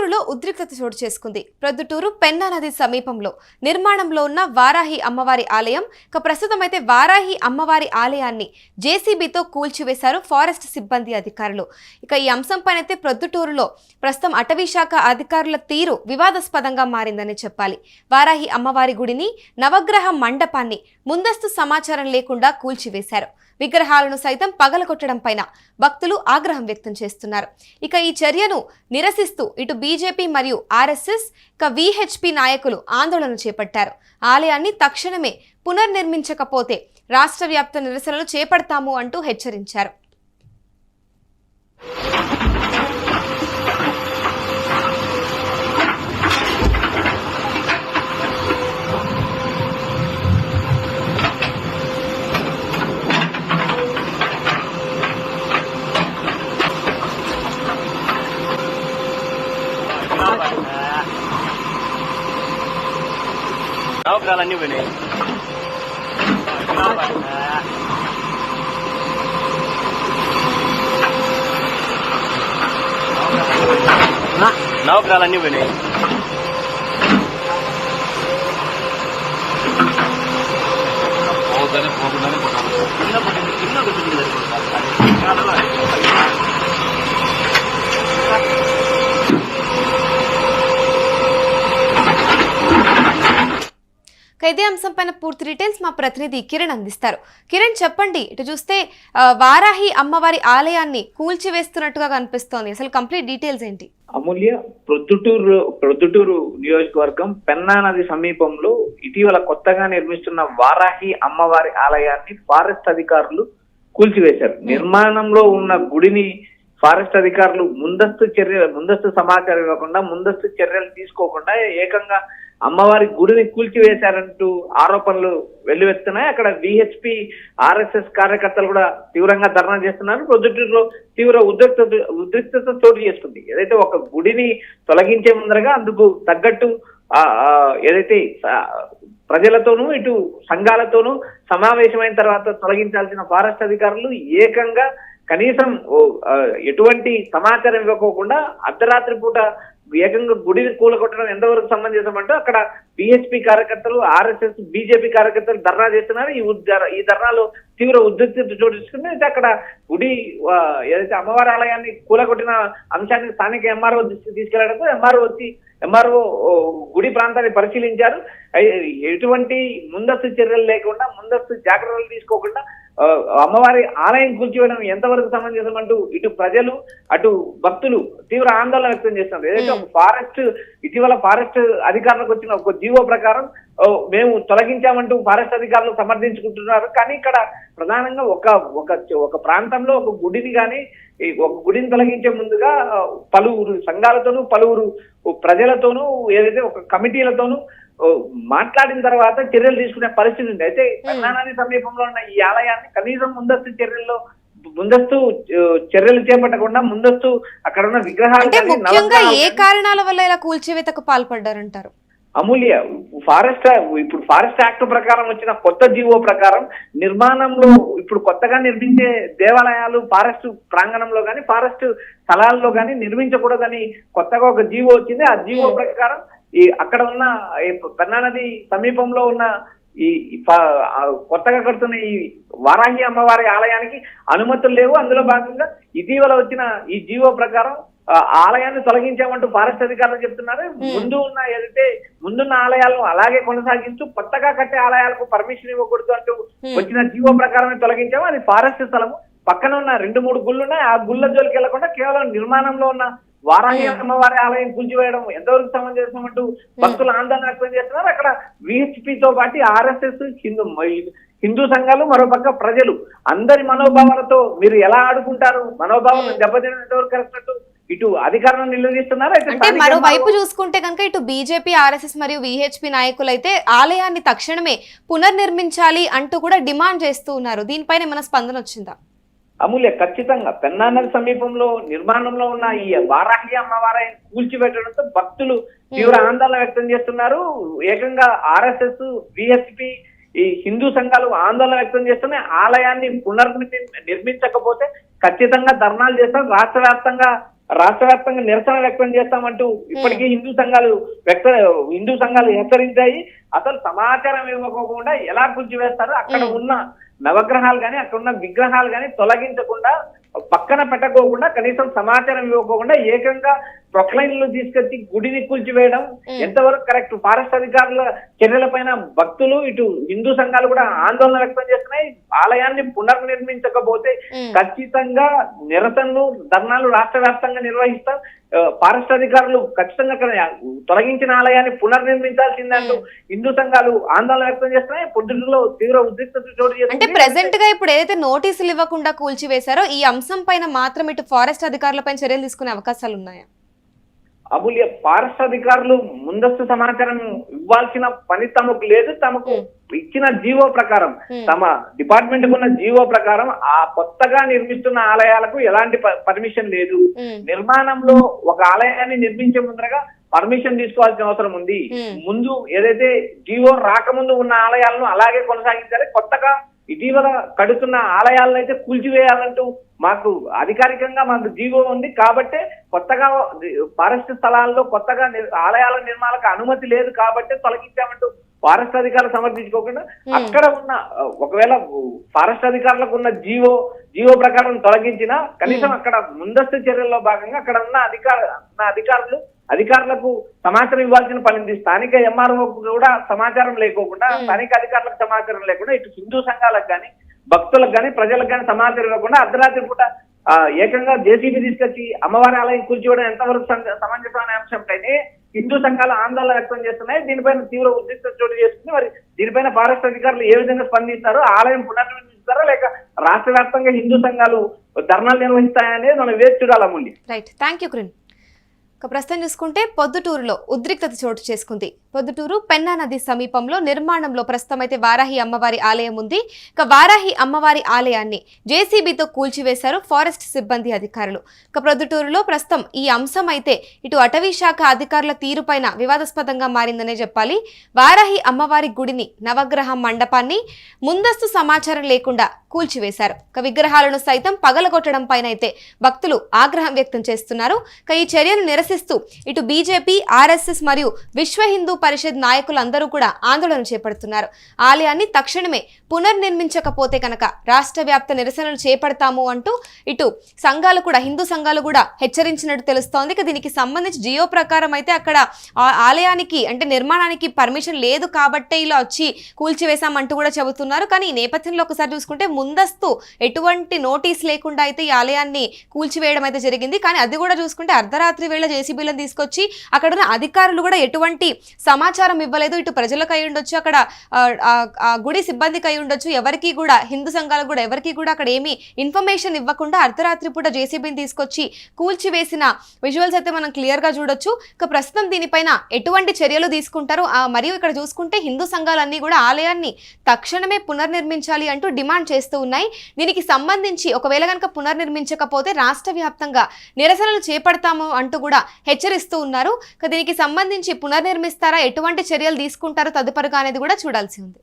ప్రొద్దుటూరులో ఉద్రిక్తత చోటు చేసుకుంది. ప్రొద్దుటూరు పెన్నా నది సమీపంలో నిర్మాణంలో ఉన్న వారాహి అమ్మవారి ఆలయం ప్రస్తుతం అయితే వారాహి అమ్మవారి ఆలయాన్ని జేసీబీతో కూల్చివేశారు ఫారెస్ట్ సిబ్బంది అధికారులు. ఈ అంశంపైన అయితే ప్రొద్దుటూరులో ప్రస్తుతం అటవీ శాఖ అధికారుల తీరు వివాదాస్పదంగా మారిందని చెప్పాలి. వారాహి అమ్మవారి గుడిని, నవగ్రహ మండపాన్ని ముందస్తు సమాచారం లేకుండా కూల్చివేశారు. విగ్రహాలను సైతం పగలగొట్టడం పైన భక్తులు ఆగ్రహం వ్యక్తం చేస్తున్నారు. ఈ చర్యను నిరసిస్తూ ఇటు బీజేపీ మరియు ఆర్ఎస్ఎస్ విహెచ్పి నాయకులు ఆందోళన చేపట్టారు. ఆలయాన్ని తక్షణమే పునర్నిర్మించకపోతే రాష్ట్ర వ్యాప్త నిరసనలు చేపడతాము అంటూ హెచ్చరించారు. నవగ్రహాలన్నీ పోయినాయి. నవగ్రహాలన్నీ పోయినాయి. ఇదే అంశంపైన పూర్తి డీటెయిల్స్ మా ప్రతినిధి కిరణ్ అందిస్తారు. కిరణ్, చెప్పండి. ఇటు చూస్తే వారాహి అమ్మవారి ఆలయాన్ని కూల్చివేస్తున్నట్టుగా కనిపిస్తోంది. అసలు కంప్లీట్ డీటెయిల్స్ ఏంటి? అమూల్య, ప్రొద్దుటూరు నియోజకవర్గం పెన్నా నది సమీపంలో ఇటీవల కొత్తగా నిర్మిస్తున్న వారాహి అమ్మవారి ఆలయాన్ని ఫారెస్ట్ అధికారులు కూల్చివేశారు. నిర్మాణంలో ఉన్న గుడిని ఫారెస్ట్ అధికారులు ముందస్తు సమాచారం ఇవ్వకుండా, ముందస్తు చర్యలు తీసుకోకుండా ఏకంగా అమ్మవారి గుడిని కూల్చివేశారంటూ ఆరోపణలు వెల్లువెత్తున్నాయి. అక్కడ విహెచ్పి ఆర్ఎస్ఎస్ కార్యకర్తలు కూడా తీవ్రంగా ధర్నా చేస్తున్నారు. ప్రొద్దుటూరులో తీవ్ర ఉద్రిక్తత చోటు చేసుకుంది. ఏదైతే ఒక గుడిని తొలగించే ముందరగా అందుకు తగ్గట్టు ఏదైతే ప్రజలతోనూ ఇటు సంఘాలతోనూ సమావేశమైన తర్వాత తొలగించాల్సిన ఫారెస్ట్ అధికారులు ఏకంగా కనీసం ఎటువంటి సమాచారం ఇవ్వకోకుండా అర్ధరాత్రి పూట ఏకంగా గుడిని కూలగొట్టడం ఎంతవరకు సమంజసం అంటూ అక్కడ బిహెచ్పి కార్యకర్తలు, ఆర్ఎస్ఎస్, బీజేపీ కార్యకర్తలు ధర్నా చేస్తున్నారు. ఈ ధర్నాలో తీవ్ర ఉద్రిక్తత చోటు చేసుకుంది. అయితే అక్కడ గుడి ఏదైతే అమ్మవారి ఆలయాన్ని కూలగొట్టిన అంశాన్ని స్థానిక ఎంఆర్ఓ దృష్టికి తీసుకెళ్లడంతో ఎంఆర్ఓ గుడి ప్రాంతాన్ని పరిశీలించారు. ఎటువంటి ముందస్తు చర్యలు లేకుండా, ముందస్తు జాగ్రత్తలు తీసుకోకుండా అమ్మవారి ఆలయం కూల్చివేయడం ఎంతవరకు సమంజసం అంటూ ఇటు ప్రజలు, అటు భక్తులు తీవ్ర ఆందోళన వ్యక్తం చేస్తున్నారు. ఏదైతే ఇటీవల ఫారెస్ట్ అధికారులకు వచ్చిన ఒక జీవో ప్రకారం మేము తొలగించామంటూ ఫారెస్ట్ అధికారులు సమర్థించుకుంటున్నారు. కానీ ఇక్కడ ప్రధానంగా ఒక ప్రాంతంలో ఒక గుడిని తొలగించే ముందుగా పలువురు సంఘాలతోనూ, పలువురు ప్రజలతోనూ, ఏదైతే ఒక కమిటీలతోనూ మాట్లాడిన తర్వాత చర్యలు తీసుకునే పరిస్థితి ఉంది. అయితే పెన్నా నది సమీపంలో ఉన్న ఈ ఆలయాన్ని కనీసం ముందస్తు చర్యలు చేపట్టకుండా ముందస్తు అక్కడ ఉన్న విగ్రహాలు ఏ కారణాల వల్ల ఇలా కూల్చివేతకు పాల్పడ్డారంటారు? అమూల్య, ఇప్పుడు ఫారెస్ట్ యాక్ట్ ప్రకారం వచ్చిన కొత్త జీవో ప్రకారం నిర్మాణంలో ఇప్పుడు కొత్తగా నిర్మించే దేవాలయాలు ఫారెస్ట్ ప్రాంగణంలో గాని, ఫారెస్ట్ స్థలాల్లో గాని నిర్మించకూడదని కొత్తగా ఒక జీవో వచ్చింది. ఆ జీవో ప్రకారం అక్కడ ఉన్న పెన్నా నది సమీపంలో ఉన్న ఈ కొత్తగా కడుతున్న ఈ వారాహి అమ్మవారి ఆలయానికి అనుమతులు లేవు. అందులో భాగంగా ఇటీవల వచ్చిన ఈ జీవో ప్రకారం ఆలయాన్ని తొలగించామంటూ ఫారెస్ట్ అధికారులు చెప్తున్నారు. ముందున్న ఆలయాలను అలాగే కొనసాగిస్తూ కొత్తగా కట్టే ఆలయాలకు పర్మిషన్ ఇవ్వకూడదు అంటూ వచ్చిన జీవో ప్రకారమే తొలగించాము. అది ఫారెస్ట్ స్థలము. పక్కన ఉన్న 2-3 గుళ్ళు ఉన్నాయి. ఆ గుళ్ళ జోలికి వెళ్లకుండా కేవలం నిర్మాణంలో ఉన్న వారాహి అమ్మవారి ఆలయం కూల్చివేయడం ఎంతవరకు సమంజసం అంటూ భక్తులు ఆందోళన వ్యక్తం చేస్తున్నారు. అక్కడ విహెచ్పితో పాటు ఆర్ఎస్ఎస్, హిందూ సంఘాలు, మరోపక్క ప్రజలు అందరి మనోభావాలతో మీరు ఎలా ఆడుకుంటారు, మనోభావాలను దెబ్బతినడం ఎంతవరకు కరెక్ట్ ఇటు అధికారులను నిలదీస్తున్నారు. అయితే మరోవైపు చూసుకుంటే కనుక ఇటు బీజేపీ, ఆర్ఎస్ఎస్ మరియు విహెచ్పి నాయకులు అయితే ఆలయాన్ని తక్షణమే పునర్నిర్మించాలి అంటూ కూడా డిమాండ్ చేస్తూ ఉన్నారు. దీనిపైన ఏమైనా స్పందన వచ్చిందా? అమూల్య, ఖచ్చితంగా పెన్నా నది సమీపంలో నిర్మాణంలో ఉన్న ఈ వారాహి అమ్మవారి కూల్చివేయడంతో భక్తులు తీవ్ర ఆందోళన వ్యక్తం చేస్తున్నారు. ఏకంగా ఆర్ఎస్ఎస్, విహెచ్పి, ఈ హిందూ సంఘాలు ఆందోళన వ్యక్తం చేస్తున్నాయి. ఆలయాన్ని నిర్మించకపోతే ఖచ్చితంగా ధర్నాలు చేస్తారు. రాష్ట్ర వ్యాప్తంగా రాష్ట్ర వ్యాప్తంగా నిరసన వ్యక్తం చేస్తామంటూ ఇప్పటికీ హిందూ సంఘాలు హెచ్చరించాయి. అసలు సమాచారం ఇవ్వకోకుండా ఎలా కూల్చివేస్తారో, అక్కడ ఉన్న నవగ్రహాలు కానీ అక్కడ ఉన్న విగ్రహాలు కానీ తొలగించకుండా, పక్కన పెట్టకోకుండా, కనీసం సమాచారం ఇవ్వకోకుండా ఏకంగా ప్రొక్లైన్లు తీసుకొచ్చి గుడిని కూల్చివేయడం ఎంతవరకు కరెక్ట్? ఫారెస్ట్ అధికారుల చర్యలపైన భక్తులు, ఇటు హిందూ సంఘాలు కూడా ఆందోళన వ్యక్తం చేస్తున్నాయి. ఆలయాన్ని పునర్నిర్మించకపోతే ఖచ్చితంగా నిరసనలు, ధర్నాలు రాష్ట్ర వ్యాప్తంగా నిర్వహిస్తాం. ఫారెస్ట్ అధికారులు ఖచ్చితంగా తొలగించిన ఆలయాన్ని పునర్నిర్మించాల్సిందంటూ హిందూ సంఘాలు ఆందోళన వ్యక్తం చేస్తున్నాయి. పొద్దులో తీవ్ర ఉద్రిక్తత చోటు అంటే చేసుకుంది. ప్రెసెంట్ గా ఇప్పుడు ఏదైతే నోటీసులు ఇవ్వకుండా కూల్చివేశారో ఈ అంశం పైన మాత్రం ఇటు ఫారెస్ట్ అధికారులపై చర్యలు తీసుకునే అవకాశాలు ఉన్నాయా? అబుల్య, ఫారెస్ట్ అధికారులు ముందస్తు సమాచారం ఇవ్వాల్సిన పని తమకు లేదు. తమకు ఇచ్చిన జీవో ప్రకారం, తమ డిపార్ట్మెంట్ ఉన్న జీవో ప్రకారం ఆ కొత్తగా నిర్మిస్తున్న ఆలయాలకు ఎలాంటి పర్మిషన్ లేదు. నిర్మాణంలో ఒక ఆలయాన్ని నిర్మించే ముందరగా పర్మిషన్ తీసుకోవాల్సిన అవసరం ఉంది. ముందు ఏదైతే జీవో రాకముందు ఉన్న ఆలయాలను అలాగే కొనసాగించాలి. కొత్తగా ఇటీవల కడుతున్న ఆలయాలను అయితే కూల్చివేయాలంటూ మాకు అధికారికంగా మాకు జీవో ఉంది. కాబట్టి కొత్తగా ఫారెస్ట్ స్థలాల్లో కొత్తగా ఆలయాల నిర్మాణాలకు అనుమతి లేదు కాబట్టి తొలగించామంటూ ఫారెస్ట్ అధికారులు సమర్థించుకోకుండా, అక్కడ ఉన్న ఒకవేళ ఫారెస్ట్ అధికారులకు ఉన్న జీవో ప్రకారం తొలగించినా కనీసం అక్కడ ముందస్తు చర్యల్లో భాగంగా అక్కడ ఉన్న అధికారులకు సమాచారం ఇవ్వాల్సిన పని. స్థానిక ఎంఆర్ఓ కూడా సమాచారం లేకోకుండా, స్థానిక అధికారులకు సమాచారం లేకుండా, ఇటు హిందూ సంఘాలకు కానీ భక్తులకు కానీ ప్రజలకు కానీ సమాచారం ఇవ్వకుండా అర్ధరాత్రి పూట ఏకంగా జేసీబీ తీసుకొచ్చి అమ్మవారి ఆలయం కూల్చివేయడం ఎంతవరకు సమంజసమైన అంశంపైనే హిందూ సంఘాలు ఆందోళన వ్యక్తం చేస్తున్నాయి. దీనిపైన తీవ్ర ఉద్రిక్తత చోటు చేసుకుని మరి దీనిపైన ఫారెస్ట్ అధికారులు ఏ విధంగా స్పందిస్తారో, ఆలయం పునర్నిర్మిస్తారో లేక రాష్ట్ర వ్యాప్తంగా హిందూ సంఘాలు ధర్నాలు నిర్వహిస్తాయనేది మనం వేచి చూడాలి. Amulya. Right, thank you Kiran. ప్రస్తుతం చూసుకుంటే పొద్దుటూరులో ఉద్రిక్తత చోటు చేసుకుంది. పొద్దుటూరు పెన్నా నది సమీపంలో నిర్మాణంలో ప్రస్తుతం అయితే వారాహి అమ్మవారి ఆలయం ఉంది. ఇక వారాహి అమ్మవారి ఆలయాన్ని జేసీబీతో కూల్చివేశారు ఫారెస్ట్ సిబ్బంది అధికారులు. ఇక పొద్దుటూరులో ప్రస్తుతం ఈ అంశం అయితే ఇటు అటవీ శాఖ అధికారుల తీరుపైన వివాదాస్పదంగా మారిందనే చెప్పాలి. వారాహి అమ్మవారి గుడిని, నవగ్రహ మండపాన్ని ముందస్తు సమాచారం లేకుండా కూల్చివేశారు. ఇక విగ్రహాలను సైతం పగలగొట్టడం పైన అయితే భక్తులు ఆగ్రహం వ్యక్తం చేస్తున్నారు. ఇక ఈ చర్యను నిరసిస్తూ ఇటు బీజేపీ, ఆర్ఎస్ఎస్ మరియు విశ్వ హిందూ పరిషత్ నాయకులందరూ కూడా ఆందోళన చేపడుతున్నారు. ఆలయాన్ని తక్షణమే పునర్నిర్మించకపోతే కనుక రాష్ట్ర వ్యాప్త నిరసనలు చేపడతాము అంటూ ఇటు సంఘాలు కూడా, హిందూ సంఘాలు కూడా హెచ్చరించినట్టు తెలుస్తోంది. ఇక దీనికి సంబంధించి జియో ప్రకారం అయితే అక్కడ ఆలయానికి అంటే నిర్మాణానికి పర్మిషన్ లేదు కాబట్టే ఇలా వచ్చి కూల్చివేశామంటూ కూడా చెబుతున్నారు. కానీ ఈ నేపథ్యంలో ఒకసారి చూసుకుంటే ముందస్తు ఎటువంటి నోటీస్ లేకుండా అయితే ఈ ఆలయాన్ని కూల్చివేయడం అయితే జరిగింది. కానీ అది కూడా చూసుకుంటే అర్ధరాత్రి వేళ జేసీబీలను తీసుకొచ్చి అక్కడ ఉన్న అధికారులు కూడా ఎటువంటి సమాచారం ఇవ్వలేదు. ఇటు ప్రజలకు అయి ఉండొచ్చు, అక్కడ గుడి సిబ్బందికి అయి ఉండొచ్చు, ఎవరికి కూడా హిందూ సంఘాలకు కూడా ఎవరికి కూడా అక్కడ ఏమీ ఇన్ఫర్మేషన్ ఇవ్వకుండా అర్ధరాత్రి పూట జేసీబీని తీసుకొచ్చి కూల్చివేసిన విజువల్స్ అయితే మనం క్లియర్ గా చూడొచ్చు. ఇక ప్రస్తుతం దీనిపైన ఎటువంటి చర్యలు తీసుకుంటారు, మరియు ఇక్కడ చూసుకుంటే హిందూ సంఘాలన్నీ కూడా ఆలయాన్ని తక్షణమే పునర్నిర్మించాలి అంటూ డిమాండ్ చేస్తూ ఉన్నాయి. దీనికి సంబంధించి ఒకవేళ కనుక పునర్నిర్మించకపోతే రాష్ట్ర వ్యాప్తంగా నిరసనలు చేపడతాము అంటూ కూడా హెచ్చరిస్తూ ఉన్నారు. దీనికి సంబంధించి పునర్నిర్మిస్తారా, ఎటువంటి చర్యలు తీసుకుంటారో తదుపరిగా అనేది కూడా చూడాల్సి ఉంది.